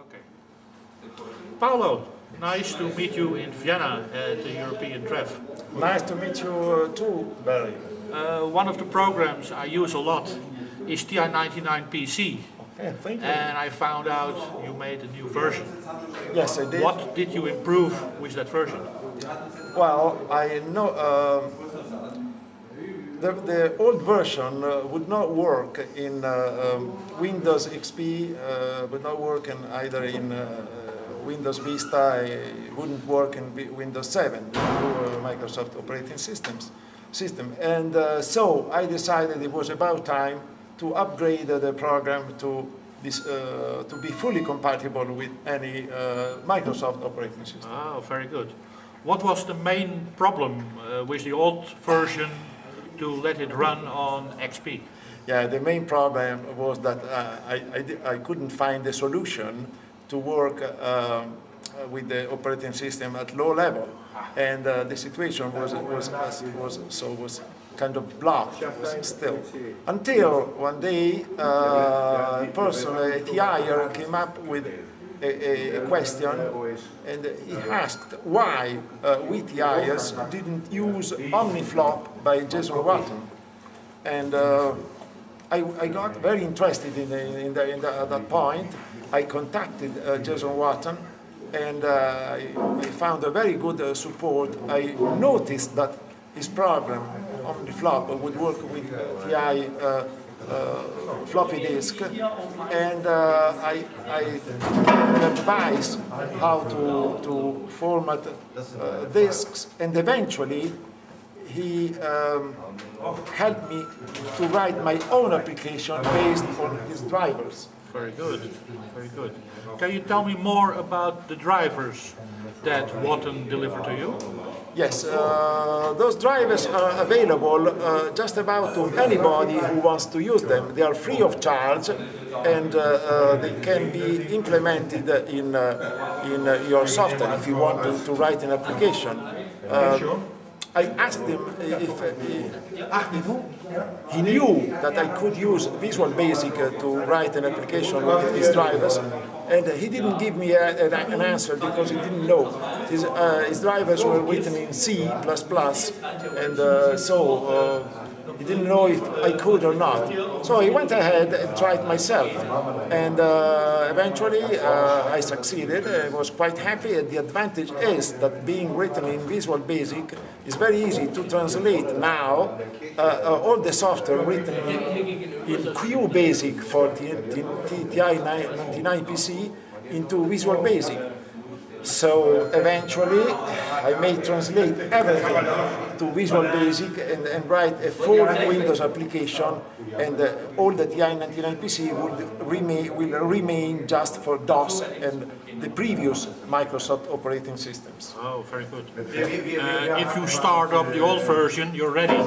Okay. Paolo, nice to meet you in Vienna at the European TREF. Nice to meet you too, Barry. One of the programs I use a lot is TI99-PC. Okay, thank you. And I found out you made a new version. Yes, I did. What did you improve with that version? Well, I know the old version would not work in Windows XP, would not work in either in Windows Vista, it wouldn't work in Windows 7, the new Microsoft operating system. And so I decided it was about time to upgrade the program to be fully compatible with any Microsoft operating system. Oh, very good. What was the main problem with the old version to let it run on XP? Yeah, the main problem was that I couldn't find a solution to work with the operating system at low level, and the situation was kind of blocked still. Until one day, a person, a TIer, came up with a question, and he asked why we TIers didn't use OmniFlop by Jason Watton. And I got very interested at that point. I contacted Jason Watton, and I found a very good support. I noticed that his program, OmniFlop, would work with TI floppy disk, and I advised how to format disks, and eventually he helped me to write my own application based on his drivers. Very good, very good. Can you tell me more about the drivers that Watton delivered to you? Yes, those drivers are available just about to anybody who wants to use them. They are free of charge, and they can be implemented in your software if you want to write an application. I asked him if he knew that I could use Visual Basic to write an application with his drivers, and he didn't give me an answer because he didn't know. His drivers were written in C++, and so he didn't know if I could or not. So I went ahead and tried myself, and eventually I succeeded. I was quite happy, and the advantage is that being written in Visual Basic is very easy to translate now all the software written in QBasic for TI99-PC into Visual Basic. So eventually I may translate everything to Visual Basic and write a full Windows application, and all the TI99-PC will remain just for DOS and the previous Microsoft operating systems. Oh, very good. If you start up the old version, you're ready.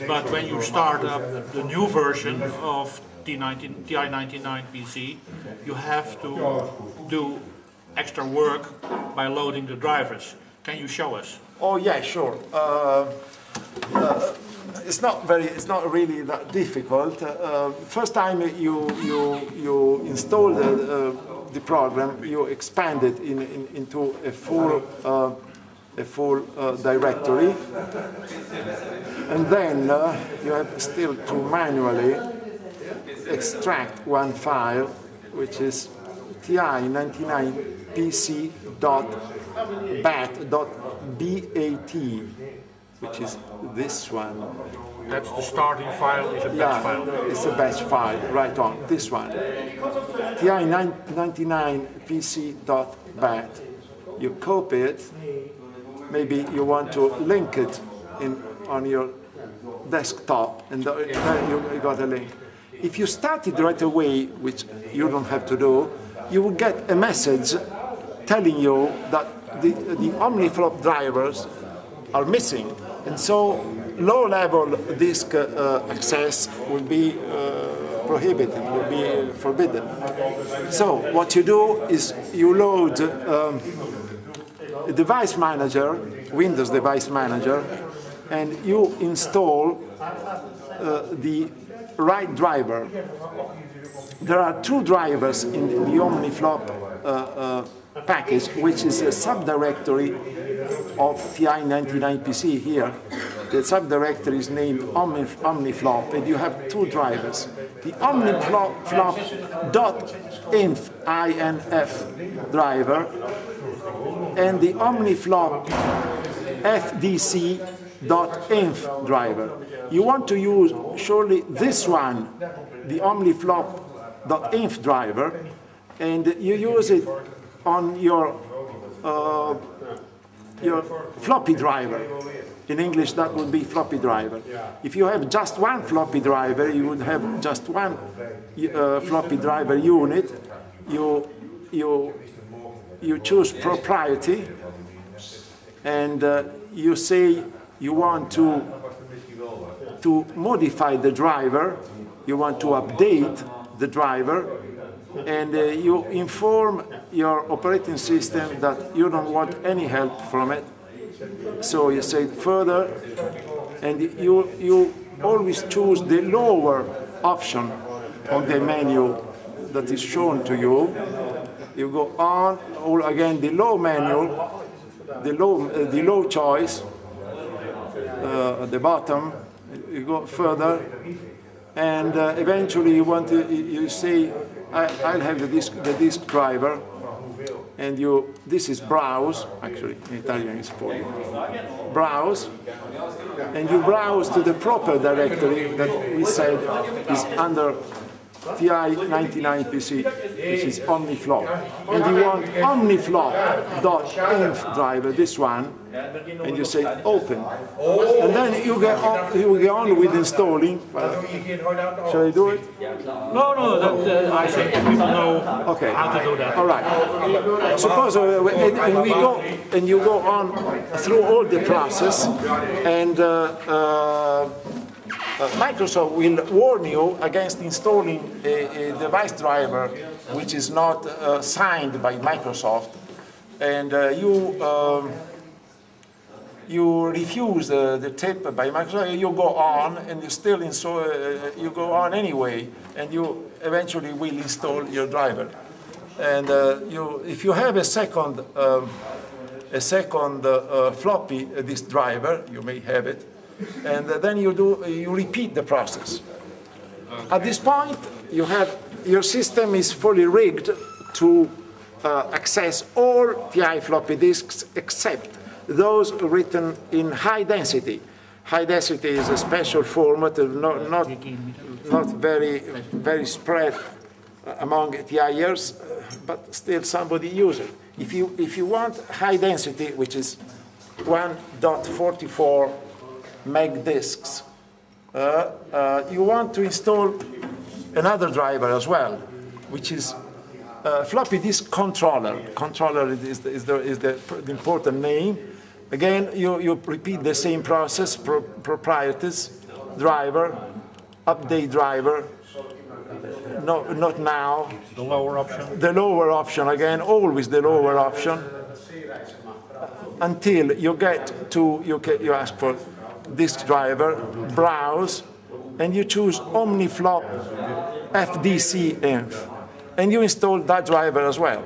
But when you start up the new version of TI99-PC, you have to do extra work by loading the drivers. Can you show us? Oh yeah, sure. It's not really that difficult. First time you install the program, you expand it into a full directory, and then you have still to manually extract one file, which is TI99-PC.bat, which is this one. That's the starting file, is a batch file. It's a batch file, right on, this one. TI99-PC.bat. You copy it, maybe you want to link it on your desktop, and then you got a link. If you start it right away, which you don't have to do, you will get a message telling you that the OmniFlop drivers are missing, and so low-level disk access will be prohibited, will be forbidden. So what you do is you load a device manager, Windows Device Manager, and you install the write driver. There are two drivers in the OmniFlop package, which is a subdirectory of TI99-PC here. The subdirectory is named OmniFlop, and you have two drivers. The OmniFlop.inf driver and the OmniFlop fdc.inf driver. You want to use surely this one, the OmniFlop.inf driver, and you use it on your floppy driver. In English, that would be floppy driver. If you have just one floppy driver, you would have just one floppy driver unit. You choose propriety, and you say you want to modify the driver, you want to update the driver, and you inform your operating system that you don't want any help from it. So you say further, and you always choose the lower option on the menu that is shown to you. You go on, or again the low menu, the low choice at the bottom. You go further, and eventually you say, I'll have the disk driver, and this is browse, actually in Italian it's for browse, and you browse to the proper directory that we said is under TI99-PC, which is OmniFlop. And you want OmniFlop.inf driver, this one, and you say open. And then you get on with installing. Shall I do it? No, I think people know how to do that. All right. Suppose and you go on through all the process, and Microsoft will warn you against installing a device driver which is not signed by Microsoft, and you refuse the tip by Microsoft. You go on, and you still install. You go on anyway, and you eventually will install your driver. And if you have a second floppy disk driver, you may have it. And then you repeat the process. At this point, your system is fully rigged to access all TI floppy disks except those written in high density. High density is a special format, not very spread among TIers, but still somebody uses it. If you want high density, which is 1.44 meg disks, you want to install another driver as well, which is floppy disk controller. Controller is the important name. Again, you repeat the same process: proprietors, driver, update driver. No, not now. The lower option. The lower option again, always the lower option, until you get to you ask for disk driver, browse, and you choose OmniFlop FDC-inf, and you install that driver as well.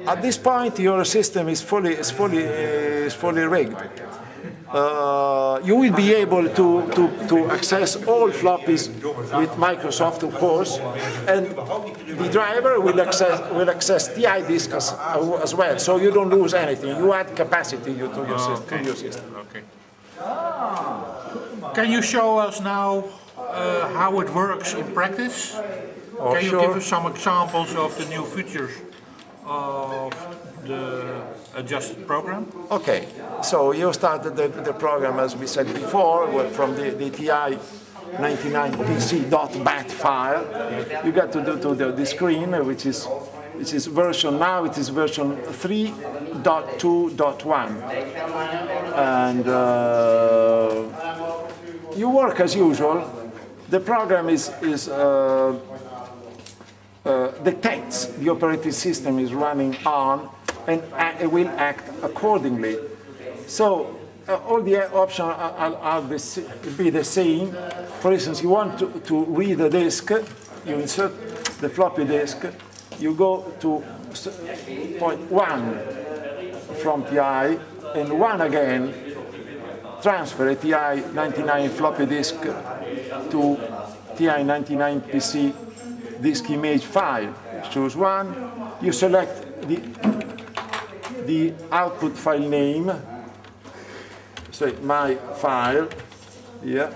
At this point, your system is fully rigged. You will be able to access all floppies with Microsoft, of course, and the driver will access TI disks as well. So you don't lose anything. You add capacity to your system. Okay. Can you show us now how it works in practice? Can you give us some examples of the new features of the adjusted program? Okay, so you started the program, as we said before, from the TI99-PC.bat file. You got to the screen, which is version, now it is version 3.2.1. And you work as usual. The program detects the operating system is running on, and it will act accordingly. So all the options be the same. For instance, you want to read a disk, you insert the floppy disk, you go to point 1 from TI, and 1 again, transfer a TI-99 floppy disk to TI-99-PC disk image file. Choose 1, you select the output file name, say my file here,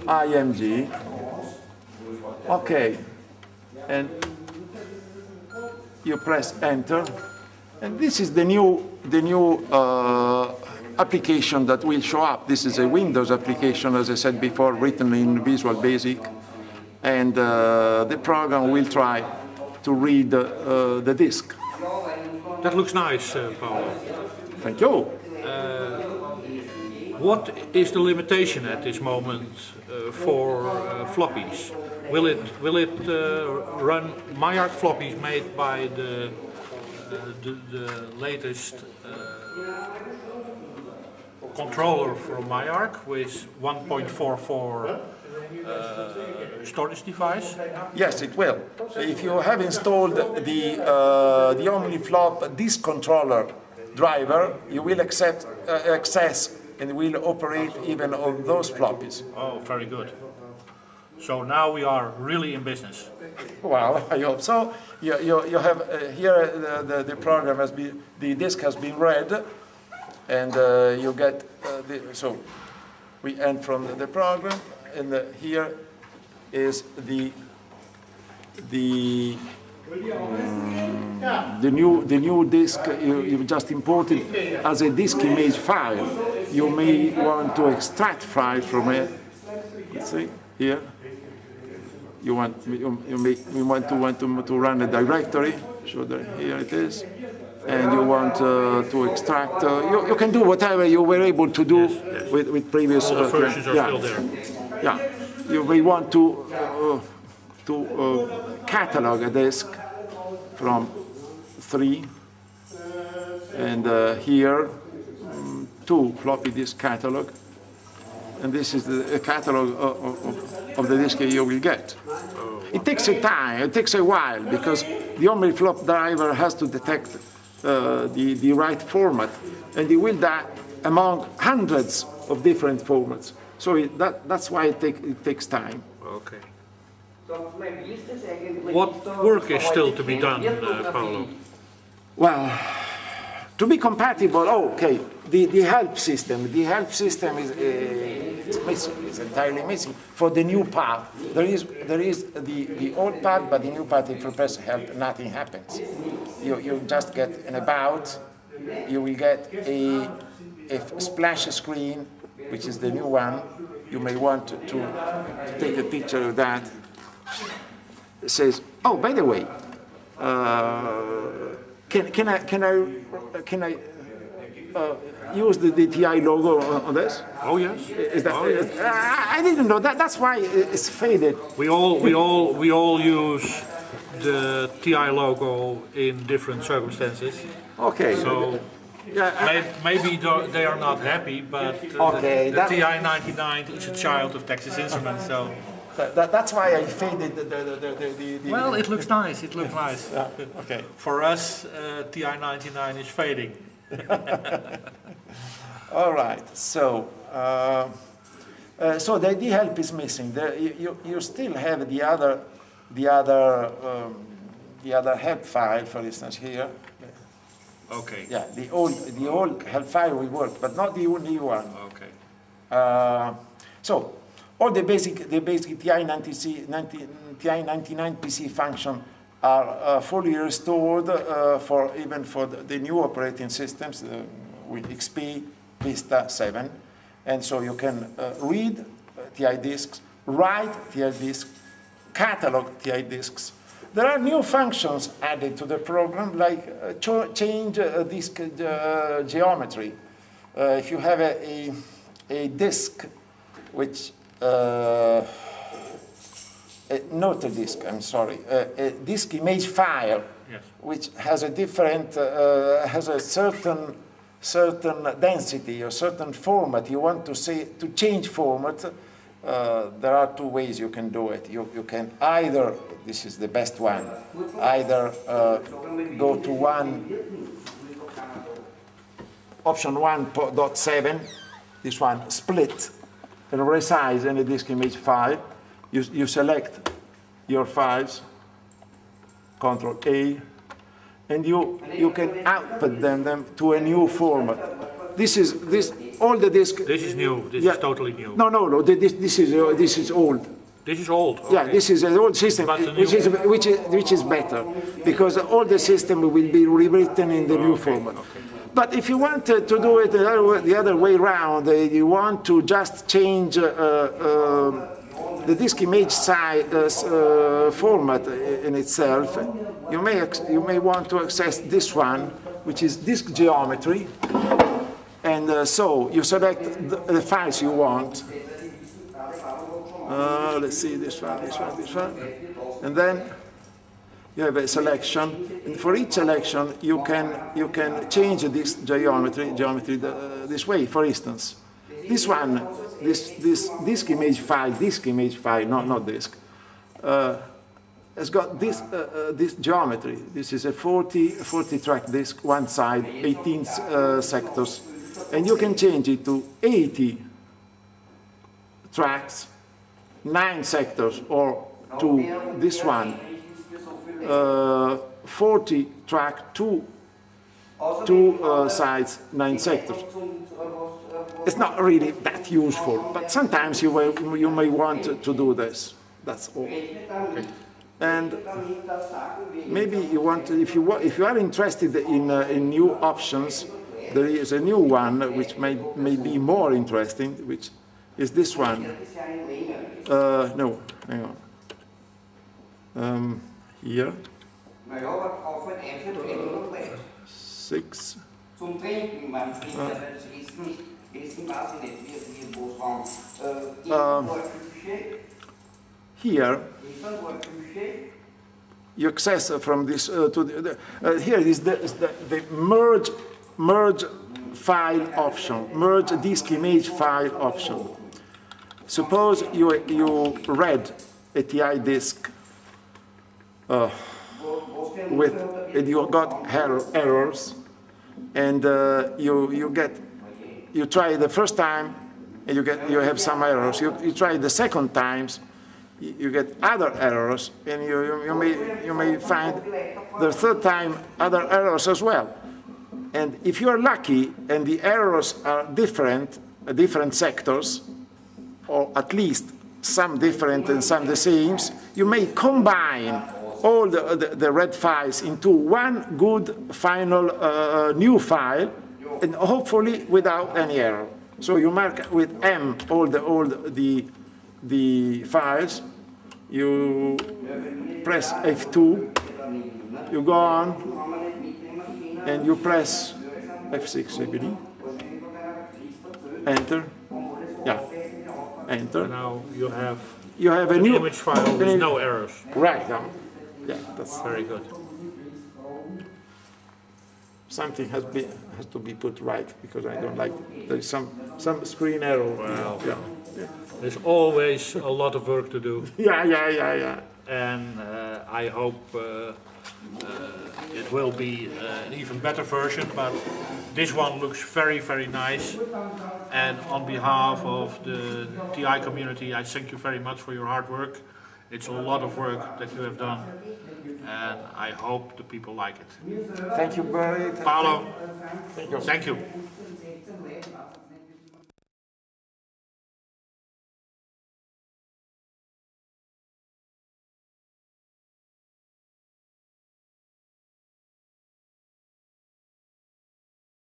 .img, okay, and you press enter, and this is the new application that will show up. This is a Windows application, as I said before, written in Visual Basic, and the program will try to read the disk. That looks nice, Paolo. Thank you. What is the limitation at this moment for floppies? Will it run Maillard floppies made by the latest controller from Maillard with 1.44 storage device? Yes, it will. If you have installed the OmniFlop disk controller driver, you will access and will operate even on those floppies. Oh, very good. So now we are really in business. Well, I hope so. You have here the program has been, the disk has been read, and you get so we end from the program, and here is the new disk you just imported as a disk image file. You may want to extract file from it. Let's see here. You want to run a directory. So here it is, and you want to extract. You can do whatever you were able to do with previous. All the versions are still there. Yeah, you may want to catalog a disk from 3, and here 2 floppy disk catalog, and this is the catalog of the disk you will get. It takes a time, it takes a while, because the OmniFlop driver has to detect the right format, and it will that among hundreds of different formats. So that's why it takes time. Okay. What work is still to be done, Paolo? Well, to be compatible, okay, the help system is missing, is entirely missing for the new path. There is the old path, but the new path, if you press help, nothing happens. You just get an about, you will get a splash screen, which is the new one. You may want to take a picture of that. It says, oh, by the way, can I use the TI logo on this? Oh yes. Is that? I didn't know that. That's why it's faded. We all use the TI logo in different circumstances. Okay. So maybe they are not happy, but okay, the TI-99 is a child of Texas Instruments, so. That's why I faded the Well, it looks nice. It looks nice. Okay. For us, TI-99 is fading. All right. So, so the help is missing. You still have the other help file, for instance, here. Okay. Yeah, the old help file will work, but not the new one. Okay. So all the basic TI-99-PC function are fully restored even for the new operating systems with XP, Vista 7, and so you can read TI disks, write TI disks, catalog TI disks. There are new functions added to the program, like change disk geometry. If you have a disk which not a disk, I'm sorry, a disk image file, Yes. which has a different, has a certain density or certain format. You want to say, to change format, there are two ways you can do it. You can either, this is the best one, either go to option 1.7, this one, split and resize any disk image file. You select your files, Control A, and you can output them to a new format. All the disk. This is new. This is totally new. No. This is old. This is old. Okay. Yeah, this is an old system, which is better, because all the system will be rewritten in the new format. Okay. But if you want to do it the other way around, you want to just change the disk image size format in itself, you may want to access this one, which is disk geometry, and so you select the files you want. Let's see, this one, and then you have a selection, and for each selection you can change this geometry this way. For instance, this one, this disk image file, not disk, has got this geometry. This is a 40 track disk, one side, 18 sectors, and you can change it to 80 tracks, 9 sectors, or to this one, 40 track, two sides, 9 sectors. It's not really that useful, but sometimes you may want to do this. That's all. Okay. And maybe you want, if you are interested in new options, there is a new one which may be more interesting, which is this one. No, hang on. Here. 6. Here, you access from this to here is the merge file option, merge disk image file option. Suppose you read a TI disk and you got errors, and you try the first time and you have some errors. You try the second times, you get other errors, and you may find the third time other errors as well. And if you are lucky and the errors are different sectors, or at least some different and some the same, you may combine all the red files into one good final new file, and hopefully without any error. So you mark with M all the files, you press F2, you go on, and you press F6, I believe. Enter. Yeah. Enter. And now you have a new image file with no errors. Right now. Yeah, that's very good. Something has to be put right, because I don't like it. There is some screen error. Well, yeah. There's always a lot of work to do. Yeah. And I hope it will be an even better version, but this one looks very, very nice. And on behalf of the TI community, I thank you very much for your hard work. It's a lot of work that you have done, and I hope the people like it. Thank you, Barry. Paolo, Thank you. Thank you.